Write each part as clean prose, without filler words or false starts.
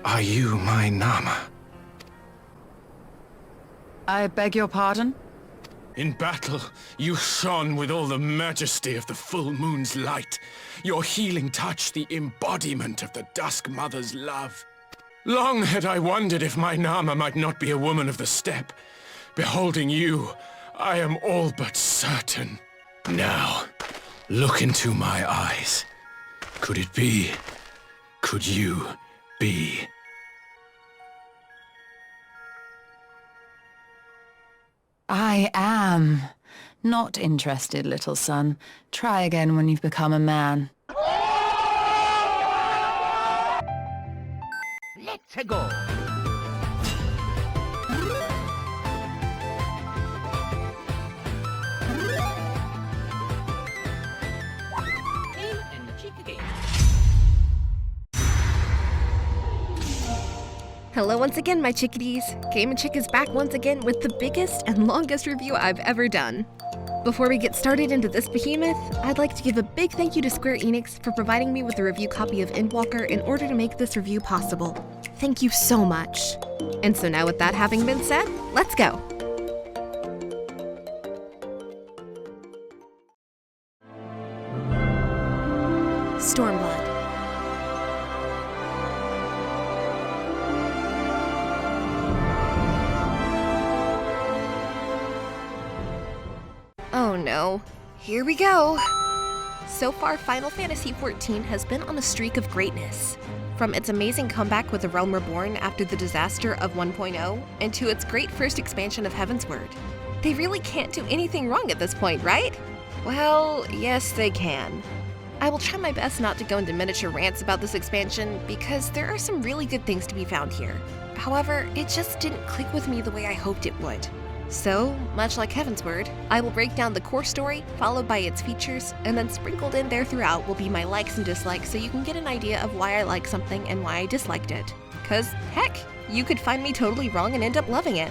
Are you my Nama? I beg your pardon? In battle, you shone with all the majesty of the full moon's light. Your healing touch, the embodiment of the Dusk Mother's love. Long had I wondered if my Nama might not be a woman of the steppe. Beholding you, I am all but certain. Now, look into my eyes. Could it be? Could you be? I am. Not interested, little son. Try again when you've become a man. Let's go. Hello once again, my chickadees. Game and Chick is back once again with the biggest and longest review I've ever done. Before we get started into this behemoth, I'd like to give a big thank you to Square-Enix for providing me with a review copy of Endwalker in order to make this review possible. Thank you so much. And so now with that having been said, let's go! Stormblood. Oh no, here we go! So far, Final Fantasy XIV has been on a streak of greatness. From its amazing comeback with A Realm Reborn after the disaster of 1.0, and to its great first expansion of Heavensward. They really can't do anything wrong at this point, right? Well, yes they can. I will try my best not to go into miniature rants about this expansion, because there are some really good things to be found here. However, it just didn't click with me the way I hoped it would. So, much like Heavensward, I will break down the core story, followed by its features, and then sprinkled in there throughout will be my likes and dislikes so you can get an idea of why I like something and why I disliked it. Cause, heck, you could find me totally wrong and end up loving it.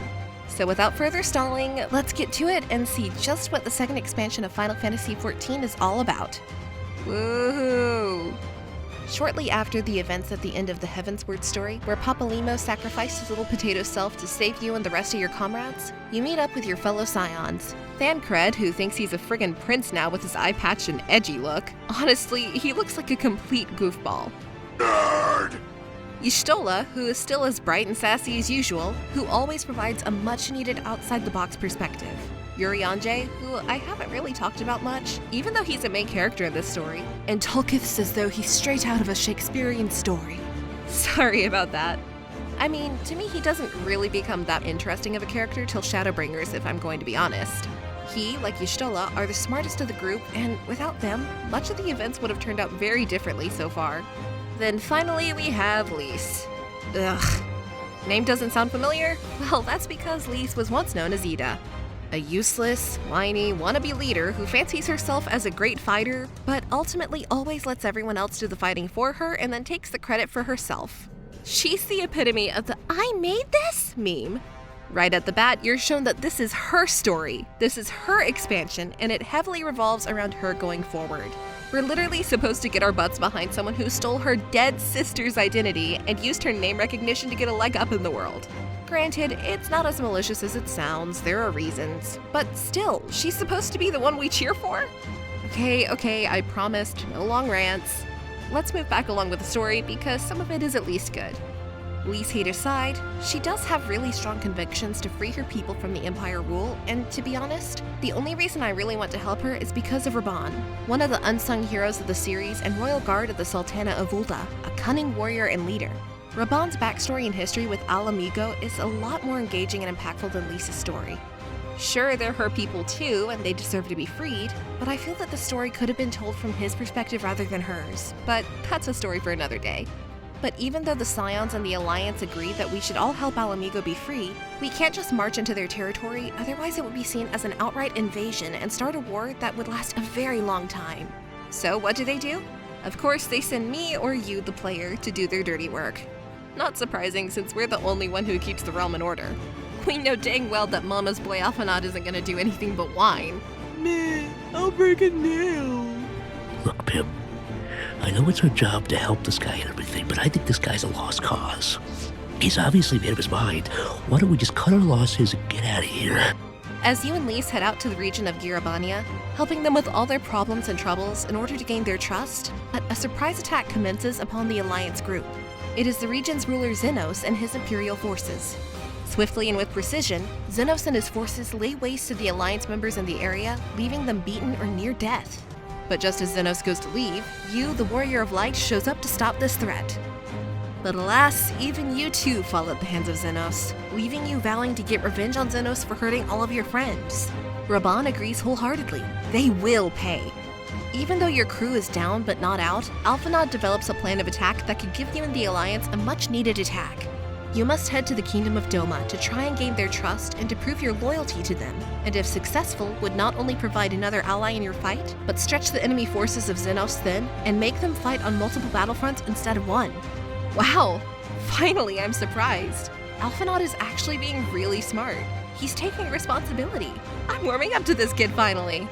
So without further stalling, let's get to it and see just what the second expansion of Final Fantasy XIV is all about. Woohoo! Shortly after the events at the end of the Heavensward story, where Papa Limo sacrificed his little potato self to save you and the rest of your comrades, you meet up with your fellow scions. Thancred, who thinks he's a friggin' prince now with his eye patch and edgy look. Honestly, he looks like a complete goofball. Nerd! Y'shtola, who is still as bright and sassy as usual, who always provides a much-needed outside-the-box perspective. Urianger, who I haven't really talked about much, even though he's a main character in this story. And Tulkith's as though he's straight out of a Shakespearean story. Sorry about that. I mean, to me he doesn't really become that interesting of a character till Shadowbringers, if I'm going to be honest. He, like Y'shtola, are the smartest of the group, and without them, much of the events would have turned out very differently so far. Then finally we have Lyse. Ugh. Name doesn't sound familiar? Well, that's because Lyse was once known as Ida. A useless, whiny, wannabe leader who fancies herself as a great fighter, but ultimately always lets everyone else do the fighting for her and then takes the credit for herself. She's the epitome of the "I made this" meme. Right at the bat, you're shown that this is her story, this is her expansion, and it heavily revolves around her going forward. We're literally supposed to get our butts behind someone who stole her dead sister's identity and used her name recognition to get a leg up in the world. Granted, it's not as malicious as it sounds, there are reasons, but still, she's supposed to be the one we cheer for? Okay, I promised, no long rants. Let's move back along with the story because some of it is at least good. Lyse hate aside, she does have really strong convictions to free her people from the Empire rule, and to be honest, the only reason I really want to help her is because of Raban, one of the unsung heroes of the series and royal guard of the Sultana of Ul'dah, a cunning warrior and leader. Raban's backstory and history with Al Mhigo is a lot more engaging and impactful than Lyse's story. Sure, they're her people too, and they deserve to be freed, but I feel that the story could have been told from his perspective rather than hers, but that's a story for another day. But even though the Scions and the Alliance agree that we should all help Al Mhigo be free, we can't just march into their territory, otherwise it would be seen as an outright invasion and start a war that would last a very long time. So what do? Of course, they send me or you, the player, to do their dirty work. Not surprising, since we're the only one who keeps the realm in order. We know dang well that Mama's boy Alphanot isn't gonna do anything but whine. Meh, I'll break a nail. Look, Pim, I know it's our job to help this guy and everything, but I think this guy's a lost cause. He's obviously made up his mind. Why don't we just cut our losses and get out of here? As you and Lise head out to the region of Girabania, helping them with all their problems and troubles in order to gain their trust, a surprise attack commences upon the Alliance group. It is the region's ruler Xenos and his Imperial forces. Swiftly and with precision, Xenos and his forces lay waste to the Alliance members in the area, leaving them beaten or near death. But just as Xenos goes to leave, you, the Warrior of Light, shows up to stop this threat. But alas, even you too fall at the hands of Xenos, leaving you vowing to get revenge on Xenos for hurting all of your friends. Raban agrees wholeheartedly. They will pay. Even though your crew is down but not out, Alphanod develops a plan of attack that could give you and the Alliance a much-needed attack. You must head to the Kingdom of Doma to try and gain their trust and to prove your loyalty to them, and if successful, would not only provide another ally in your fight, but stretch the enemy forces of Xenos thin and make them fight on multiple battlefronts instead of one. Wow, finally I'm surprised. Alphanod is actually being really smart. He's taking responsibility. I'm warming up to this kid finally.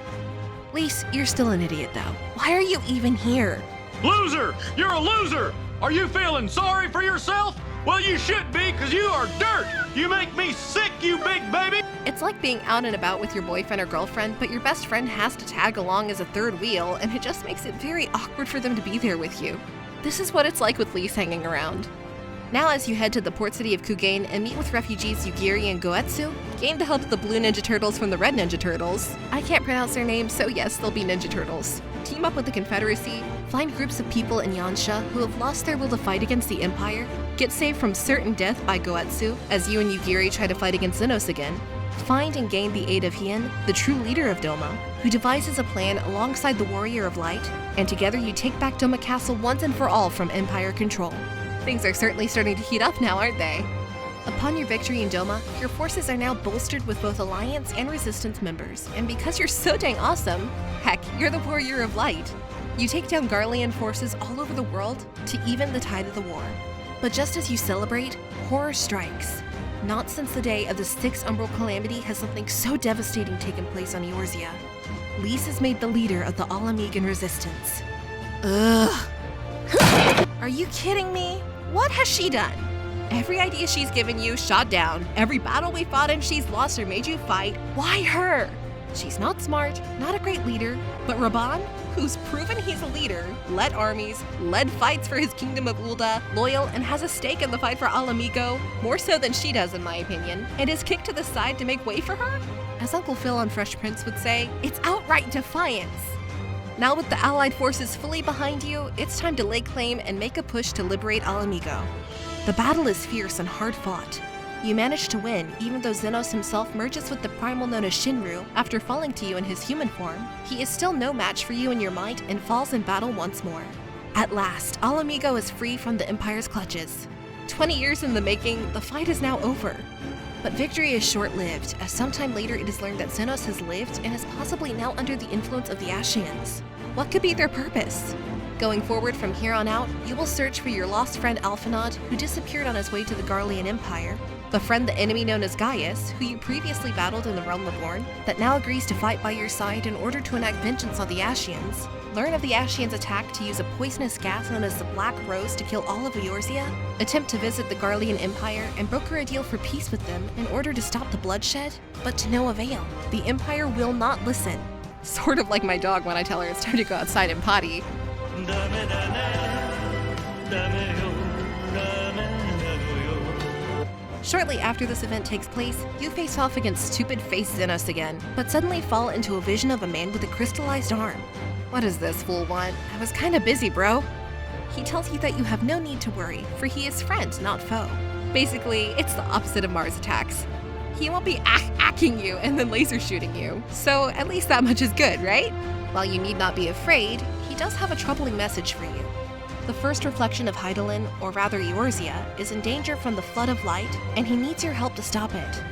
Lise, you're still an idiot though. Why are you even here? Loser! You're a loser! Are you feeling sorry for yourself? Well, you should be, because you are dirt! You make me sick, you big baby! It's like being out and about with your boyfriend or girlfriend, but your best friend has to tag along as a third wheel, and it just makes it very awkward for them to be there with you. This is what it's like with Lise hanging around. Now as you head to the port city of Kugain and meet with refugees Yugiri and Goetsu, gain the help of the Blue Ninja Turtles from the Red Ninja Turtles. I can't pronounce their names, so yes, they'll be Ninja Turtles. Team up with the Confederacy, find groups of people in Yansha who have lost their will to fight against the Empire, get saved from certain death by Goetsu as you and Yugiri try to fight against Xenos again, find and gain the aid of Hien, the true leader of Doma, who devises a plan alongside the Warrior of Light, and together you take back Doma Castle once and for all from Empire control. Things are certainly starting to heat up now, aren't they? Upon your victory in Doma, your forces are now bolstered with both Alliance and Resistance members, and because you're so dang awesome, heck, you're the Warrior of Light. You take down Garlean forces all over the world to even the tide of the war. But just as you celebrate, horror strikes. Not since the day of the Sixth Umbral Calamity has something so devastating taken place on Eorzea. Lise is made the leader of the Al Mhigan Resistance. Ugh. Are you kidding me? What has she done? Every idea she's given you, shot down. Every battle we fought in, she's lost or made you fight. Why her? She's not smart, not a great leader, but Raban, who's proven he's a leader, led armies, led fights for his kingdom of Ul'dah, loyal and has a stake in the fight for Al Mhigo, more so than she does in my opinion, and is kicked to the side to make way for her? As Uncle Phil on Fresh Prince would say, it's outright defiance. Now with the Allied forces fully behind you, it's time to lay claim and make a push to liberate Al Mhigo. The battle is fierce and hard fought. You manage to win, even though Xenos himself merges with the primal known as Shinru after falling to you in his human form. He is still no match for you in your might and falls in battle once more. At last, Al Mhigo is free from the Empire's clutches. 20 years in the making, the fight is now over. But victory is short-lived, as sometime later it is learned that Xenos has lived and is possibly now under the influence of the Ashians. What could be their purpose? Going forward from here on out, you will search for your lost friend Alphanod, who disappeared on his way to the Garlean Empire, befriend the enemy known as Gaius, who you previously battled in A Realm Reborn, that now agrees to fight by your side in order to enact vengeance on the Ashians, learn of the Ashians' attack to use a poisonous gas known as the Black Rose to kill all of Eorzea, attempt to visit the Garlean Empire and broker a deal for peace with them in order to stop the bloodshed, but to no avail. The Empire will not listen. Sort of like my dog when I tell her it's time to go outside and potty. Shortly after this event takes place, you face off against stupid-faced Xenos again, but suddenly fall into a vision of a man with a crystallized arm. What does this fool want? I was kinda busy, bro. He tells you that you have no need to worry, for he is friend, not foe. Basically, it's the opposite of Mars attacks. He won't be acking you and then laser shooting you, so at least that much is good, right? While you need not be afraid, he does have a troubling message for you. The first reflection of Hydaelyn, or rather Eorzea, is in danger from the flood of light, and he needs your help to stop it.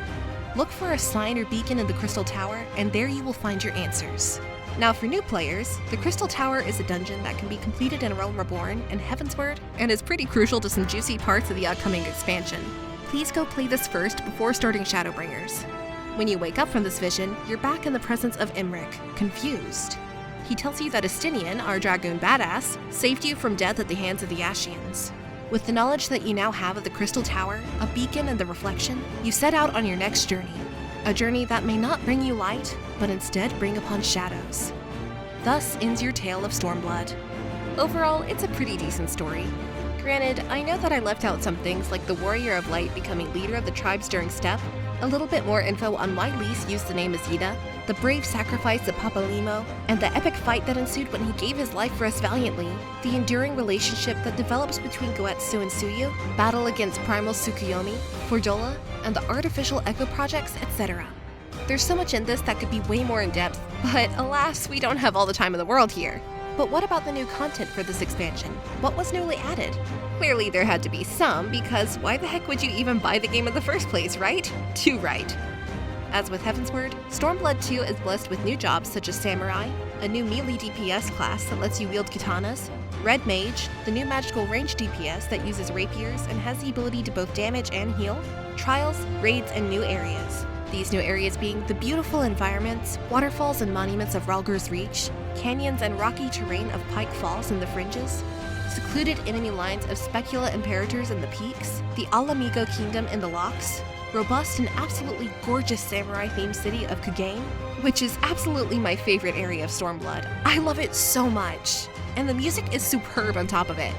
Look for a sign or beacon in the Crystal Tower, and there you will find your answers. Now for new players, the Crystal Tower is a dungeon that can be completed in A Realm Reborn and Heavensward, and is pretty crucial to some juicy parts of the upcoming expansion. Please go play this first before starting Shadowbringers. When you wake up from this vision, you're back in the presence of Imric, confused. he tells you that Estinian, our dragoon badass, saved you from death at the hands of the Ashians. With the knowledge that you now have of the Crystal Tower, a beacon and the reflection, you set out on your next journey. A journey that may not bring you light, but instead bring upon shadows. Thus ends your tale of Stormblood. Overall, it's a pretty decent story. Granted, I know that I left out some things like the Warrior of Light becoming leader of the tribes during Steppe, a little bit more info on why Lys used the name Azida, the brave sacrifice of Papalimo, and the epic fight that ensued when he gave his life for us valiantly, the enduring relationship that develops between Goetsu and Tsuyu, battle against Primal Tsukuyomi, Fordola, and the artificial echo projects, etc. There's so much in this that could be way more in depth, but alas, we don't have all the time in the world here. But what about the new content for this expansion? What was newly added? Clearly there had to be some, because why the heck would you even buy the game in the first place, right? Too right. As with Heavensward, Stormblood 2 is blessed with new jobs such as Samurai, a new melee DPS class that lets you wield katanas, Red Mage, the new magical range DPS that uses rapiers and has the ability to both damage and heal, trials, raids, and new areas. These new areas being the beautiful environments, waterfalls and monuments of Ralgur's Reach, canyons and rocky terrain of Pike Falls and the Fringes, secluded enemy lines of Specula Imperators in the Peaks, the Al Mhigo Kingdom in the Locks, robust and absolutely gorgeous samurai-themed city of Kugane, which is absolutely my favorite area of Stormblood. I love it so much, and the music is superb on top of it.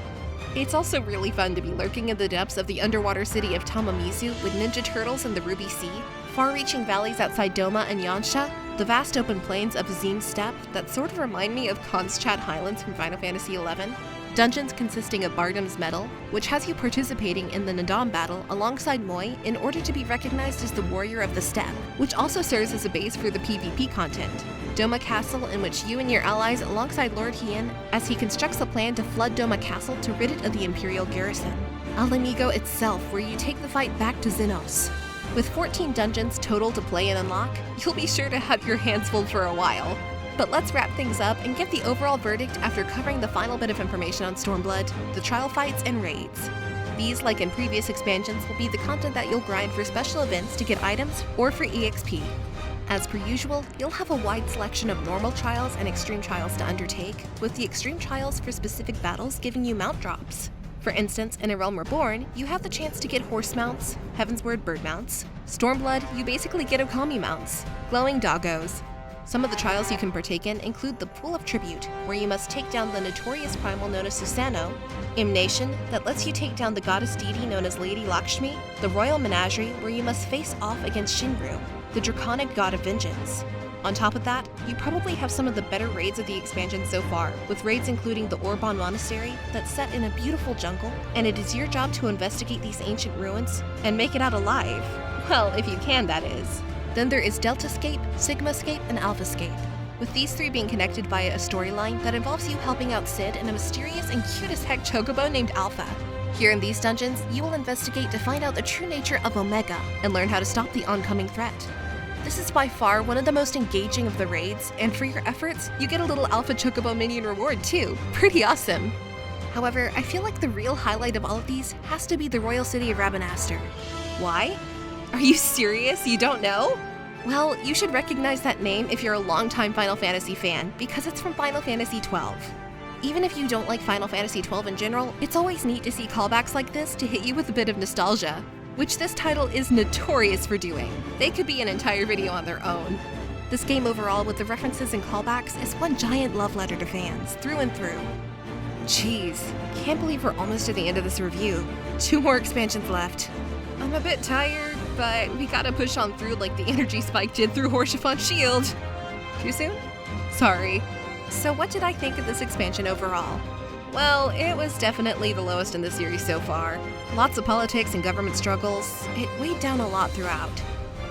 It's also really fun to be lurking in the depths of the underwater city of Tamamizu with Ninja Turtles in the Ruby Sea, far-reaching valleys outside Doma and Yansha, the vast open plains of Azim Steppe that sort of remind me of Konschat Highlands from Final Fantasy XI, dungeons consisting of Bardam's Medal, which has you participating in the Nadam battle alongside Moi in order to be recognized as the Warrior of the Steppe, which also serves as a base for the PvP content. Doma Castle, in which you and your allies alongside Lord Hien as he constructs a plan to flood Doma Castle to rid it of the Imperial garrison. Al Mhigo itself, where you take the fight back to Xenos. With 14 dungeons total to play and unlock, you'll be sure to have your hands full for a while. But let's wrap things up and give the overall verdict after covering the final bit of information on Stormblood, the trial fights, and raids. These, like in previous expansions, will be the content that you'll grind for special events to get items or for EXP. As per usual, you'll have a wide selection of normal trials and extreme trials to undertake, with the extreme trials for specific battles giving you mount drops. For instance, in A Realm Reborn, you have the chance to get horse mounts, Heavensward bird mounts. Stormblood, you basically get Okami mounts, glowing doggos. Some of the trials you can partake in include the Pool of Tribute, where you must take down the notorious primal known as Susanoo, Imnation, that lets you take down the goddess deity known as Lady Lakshmi, the Royal Menagerie, where you must face off against Shinru, the draconic god of vengeance. On top of that, you probably have some of the better raids of the expansion so far, with raids including the Orban Monastery that's set in a beautiful jungle, and it is your job to investigate these ancient ruins and make it out alive. Well, if you can, that is. Then there is Deltascape, Sigmascape, and Alphascape, with these three being connected via a storyline that involves you helping out Cid and a mysterious and cute as heck chocobo named Alpha. Here in these dungeons, you will investigate to find out the true nature of Omega and learn how to stop the oncoming threat. This is by far one of the most engaging of the raids, and for your efforts, you get a little Alpha Chocobo minion reward too. Pretty awesome. However, I feel like the real highlight of all of these has to be the Royal City of Rabanastre. Why? Are you serious? You don't know? Well, you should recognize that name if you're a longtime Final Fantasy fan, because it's from Final Fantasy XII. Even if you don't like Final Fantasy XII in general, it's always neat to see callbacks like this to hit you with a bit of nostalgia, which this title is notorious for doing. They could be an entire video on their own. This game overall, with the references and callbacks, is one giant love letter to fans, through and through. Jeez, can't believe we're almost at the end of this review. 2 more expansions left. I'm a bit tired, but we gotta push on through like the energy spike did through Horschifon's shield. Too soon? Sorry. So what did I think of this expansion overall? Well, it was definitely the lowest in the series so far. Lots of politics and government struggles. It weighed down a lot throughout.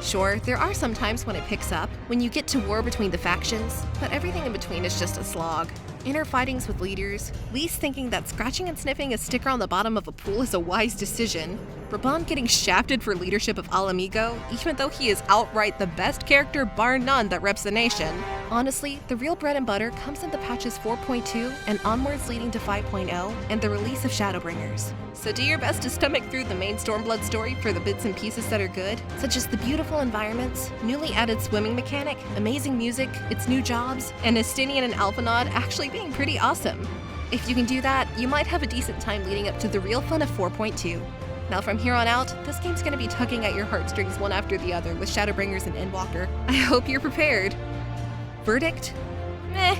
Sure, there are some times when it picks up, when you get to war between the factions, but everything in between is just a slog. Inner fightings with leaders, Lys thinking that scratching and sniffing a sticker on the bottom of a pool is a wise decision, Raban getting shafted for leadership of Al Mhigo, even though he is outright the best character bar none that reps the nation. Honestly, the real bread and butter comes in the patches 4.2 and onwards leading to 5.0 and the release of Shadowbringers. So do your best to stomach through the main Stormblood story for the bits and pieces that are good, such as the beautiful environments, newly added swimming mechanic, amazing music, its new jobs, and Estinian and Alphanod actually being pretty awesome. If you can do that, you might have a decent time leading up to the real fun of 4.2. Now from here on out, this game's gonna be tugging at your heartstrings one after the other with Shadowbringers and Endwalker. I hope you're prepared. Verdict? Meh.